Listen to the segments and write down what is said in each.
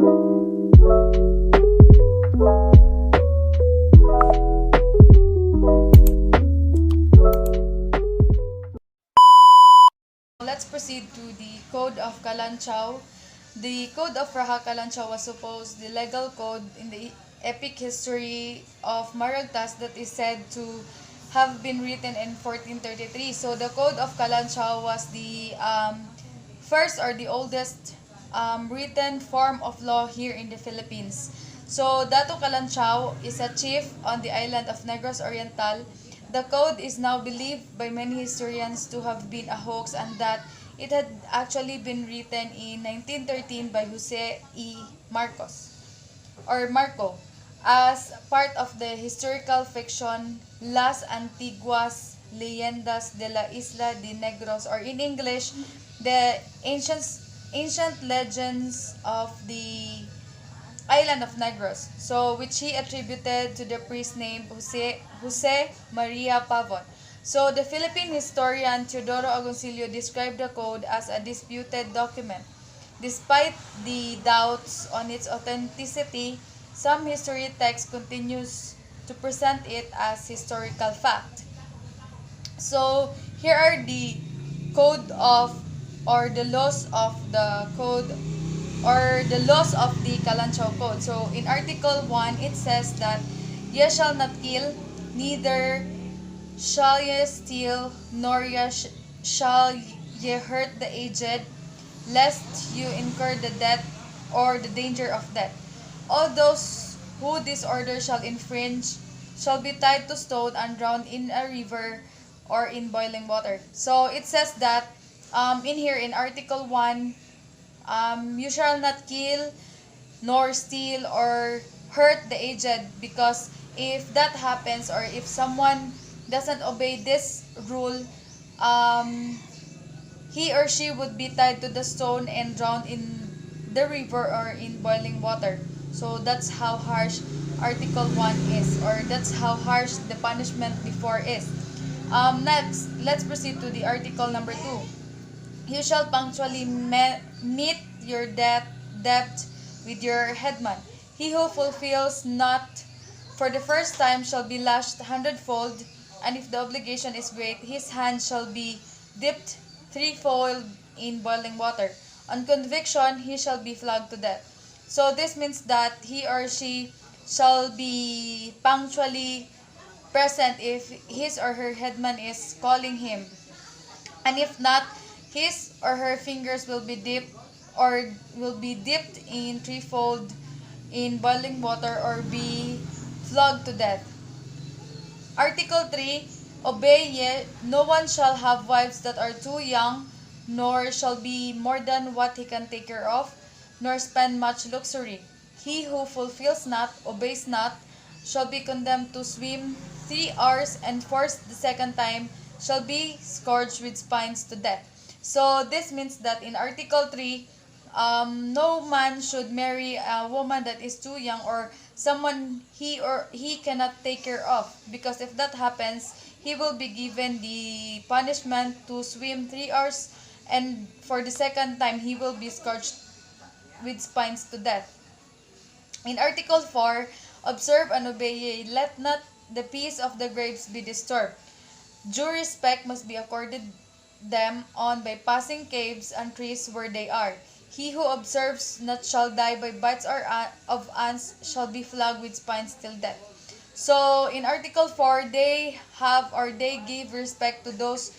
Let's proceed to the Code of Kalanchaw. The Code of Raha Kalanchaw was supposed the legal code in the epic history of Maragtas that is said to have been written in 1433. So the Code of Kalanchaw was the first or the oldest written form of law here in the Philippines. So Dato Kalanchaw is a chief on the island of Negros Oriental. The code is now believed by many historians to have been a hoax and that it had actually been written in 1913 by Jose E. Marco as part of the historical fiction Las Antiguas Leyendas de la Isla de Negros, or in English, the ancient legends of the island of Negros, so which he attributed to the priest named Jose Maria Pavon. So the Philippine historian Teodoro Agoncillo described the code as a disputed document. Despite the doubts on its authenticity, some history text continues to present it as historical fact. So here are the code of or the laws of the code or the laws of the Kalanchaw Code. So in Article 1, it says that ye shall not kill, neither shall ye steal, nor shall ye hurt the aged, lest you incur the death or the danger of death. All those who this order shall infringe shall be tied to stone and drowned in a river or in boiling water. So it says that in here in Article 1, you shall not kill, nor steal, or hurt the aged, because if that happens or if someone doesn't obey this rule, he or she would be tied to the stone and drowned in the river or in boiling water. So that's how harsh Article 1 is, or that's how harsh the punishment before is. Next, let's proceed to the article number 2. You shall punctually meet your debt with your headman. He who fulfills not for the first time shall be lashed 100-fold, and if the obligation is great, his hand shall be dipped 3-fold in boiling water. On conviction, he shall be flogged to death. So this means that he or she shall be punctually present if his or her headman is calling him. And if not, his or her fingers will be dipped in 3-fold in boiling water or be flogged to death. Article 3, obey ye, no one shall have wives that are too young, nor shall be more than what he can take care of, nor spend much luxury. He who fulfills not, obeys not, shall be condemned to swim 3 hours, and forced the second time shall be scourged with spines to death. So this means that in Article 3, no man should marry a woman that is too young or someone he cannot take care of, because if that happens, he will be given the punishment to swim 3 hours, and for the second time he will be scourged with spines to death. In Article 4, observe and obey ye, let not the peace of the graves be disturbed. Due respect must be accorded them on by passing caves and trees where they are. He who observes not shall die by bites or of ants, shall be flogged with spines till death. So in Article 4, they give respect to those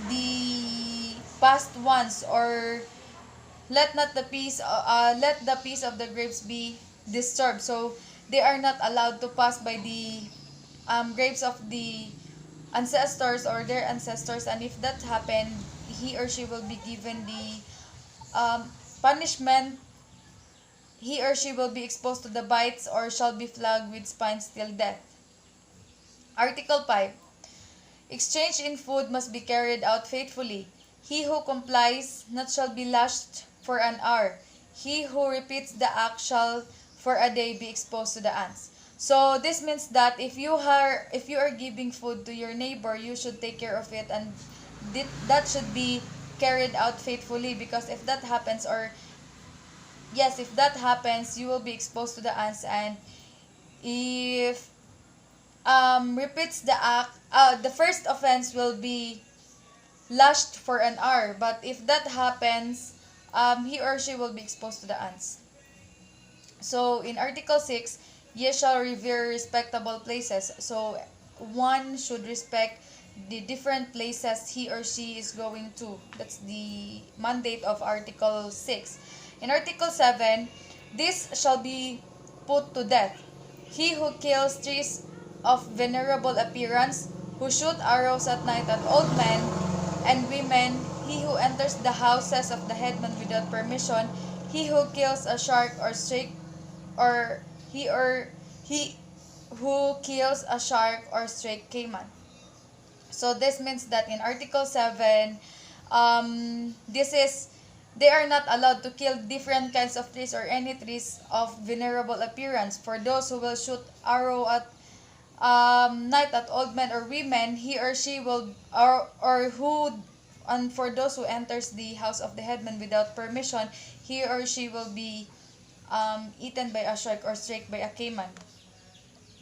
the past ones, or let the peace of the graves be disturbed. So they are not allowed to pass by the graves of the ancestors or their ancestors, and if that happened, he or she will be given the punishment. He or she will be exposed to the bites or shall be flogged with spines till death. Article 5. Exchange in food must be carried out faithfully. He who complies not shall be lashed for an hour. He who repeats the act shall for a day be exposed to the ants. So this means that if you are giving food to your neighbor, you should take care of it, and that should be carried out faithfully, because if that happens, or yes, if that happens, you will be exposed to the ants. And if repeats the act, the first offense will be lashed for an hour. But if that happens, he or she will be exposed to the ants. So in Article 6, ye shall revere respectable places. So one should respect the different places he or she is going to. That's the mandate of Article 6. In Article 7, this shall be put to death: he who kills trees of venerable appearance, who shoot arrows at night at old men and women, he who enters the houses of the headman without permission, he who kills a shark or snake, or he who kills a shark or stray caiman. So this means that in Article 7, this is, they are not allowed to kill different kinds of trees or any trees of venerable appearance. For those who will shoot arrow at night at old men or women, he or she will, or who, and for those who enters the house of the headman without permission, he or she will be eaten by a shark or struck by a caiman.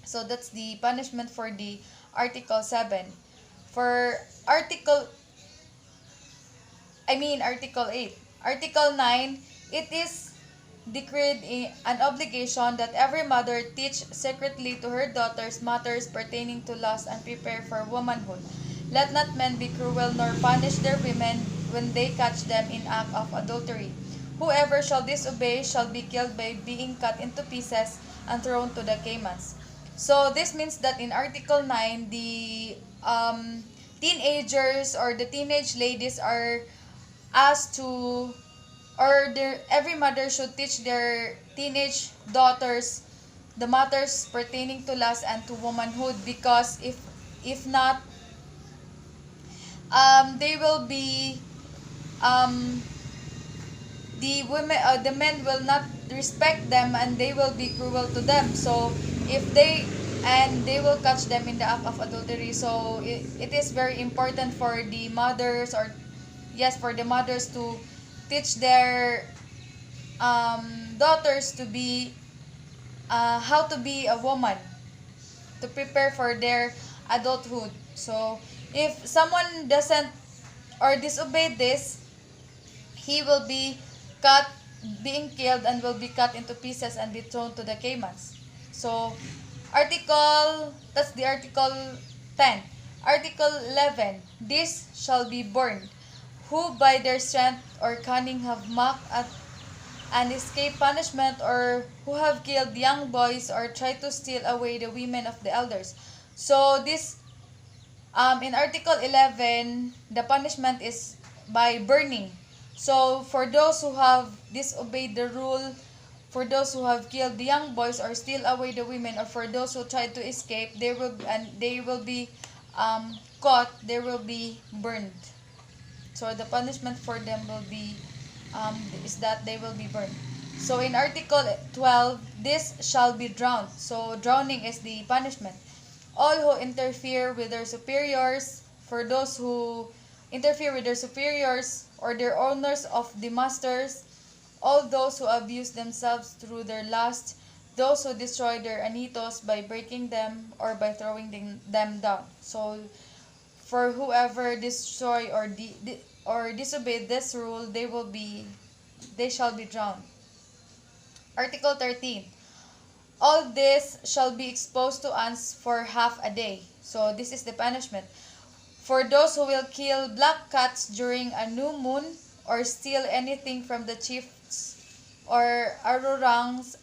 So that's the punishment for the Article 7. For Article 8. Article 9, it is decreed an obligation that every mother teach secretly to her daughters matters pertaining to lust and prepare for womanhood. Let not men be cruel nor punish their women when they catch them in act of adultery. Whoever shall disobey shall be killed by being cut into pieces and thrown to the caimans. So this means that in Article 9, the teenagers or the teenage ladies are asked to, or every mother should teach their teenage daughters the matters pertaining to lust and to womanhood, because if not, they will be the men will not respect them and they will be cruel to them. So if they will catch them in the act of adultery. So it is very important for the mothers, or yes, for the mothers to teach their daughters to be how to be a woman, to prepare for their adulthood. So if someone doesn't or disobey this, he will be cut, being killed, and will be cut into pieces and be thrown to the caimans. So that's the Article 10. Article 11, this shall be burned, who by their strength or cunning have mocked at and escaped punishment, or who have killed young boys or tried to steal away the women of the elders. So this in Article 11, the punishment is by burning. So for those who have disobeyed the rule, for those who have killed the young boys or steal away the women, or for those who tried to escape, they will be caught, they will be burned. So the punishment for them will be is that they will be burned. So in Article 12, this shall be drowned. So drowning is the punishment. All who interfere with their superiors, for those who interfere with their superiors or their owners of the masters, all those who abuse themselves through their lust, those who destroy their anitos by breaking them or by throwing them down. So for whoever destroy or disobey this rule, they shall be drowned. Article 13. All this shall be exposed to ants for half a day. So this is the punishment. For those who will kill black cats during a new moon, or steal anything from the chiefs or agorangs,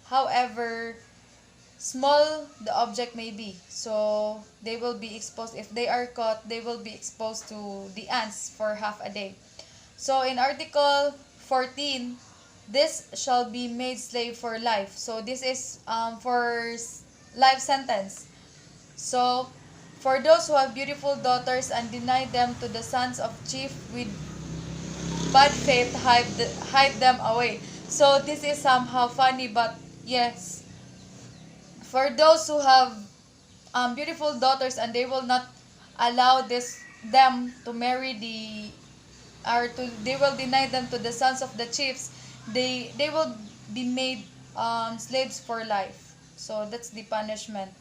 however small the object may be. So they will be exposed. If they are caught, they will be exposed to the ants for half a day. So in Article 14, this shall be made slave for life. So this is for life sentence. So for those who have beautiful daughters and deny them to the sons of chief with bad faith, hide them away. So this is somehow funny, but yes, for those who have beautiful daughters and they will not allow them to marry they will deny them to the sons of the chiefs, they will be made slaves for life. So that's the punishment.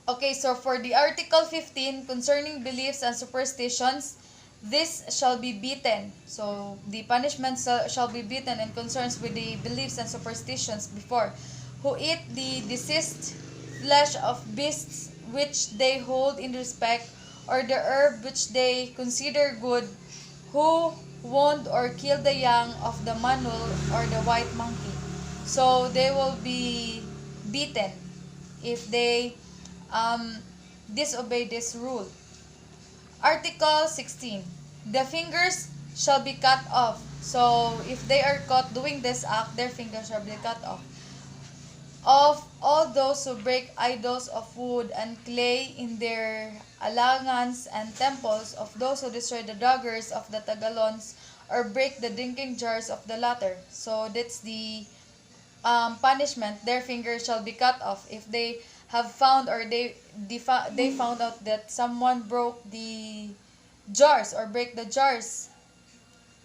Okay, so for the Article 15 concerning beliefs and superstitions, this shall be beaten. So the punishment shall be beaten and concerns with the beliefs and superstitions before. Who eat the deceased flesh of beasts which they hold in respect, or the herb which they consider good, who wound or kill the young of the manul or the white monkey. So they will be beaten if they um, disobey this rule. Article 16. The fingers shall be cut off. So if they are caught doing this act, their fingers shall be cut off. Of all those who break idols of wood and clay in their alangans and temples, of those who destroy the daggers of the Tagalons or break the drinking jars of the latter. So that's the punishment. Their fingers shall be cut off if they have found, or they found out that someone broke the jars or break the jars,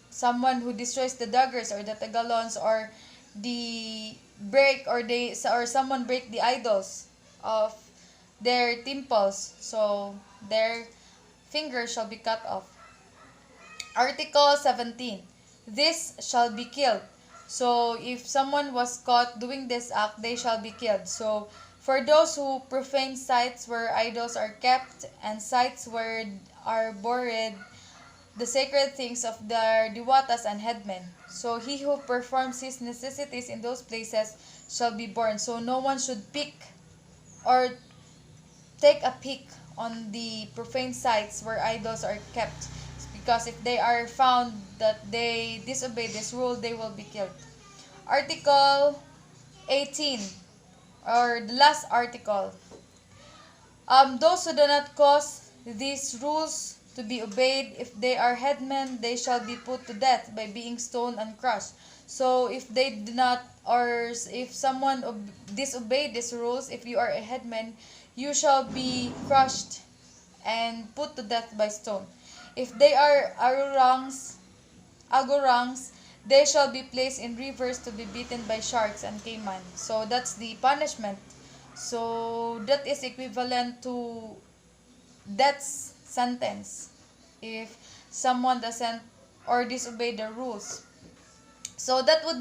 someone who destroys the daggers or the tagalons, or the break or they or someone break the idols of their temples, so their fingers shall be cut off. Article 17. This shall be killed. So if someone was caught doing this act, they shall be killed. So for those who profane sites where idols are kept and sites where are buried the sacred things of their diwatas and headmen. So he who performs his necessities in those places shall be burned. So no one should pick or take a peek on the profane sites where idols are kept, because if they are found that they disobey this rule, they will be killed. Article 18, or the last article. Those who do not cause these rules to be obeyed, if they are headmen, they shall be put to death by being stoned and crushed. So if they do not, or if someone disobey these rules, if you are a headman, you shall be crushed and put to death by stone. If they are agorangs, they shall be placed in rivers to be beaten by sharks and caiman. So that's the punishment. So that is equivalent to death sentence if someone doesn't or disobey the rules. So that would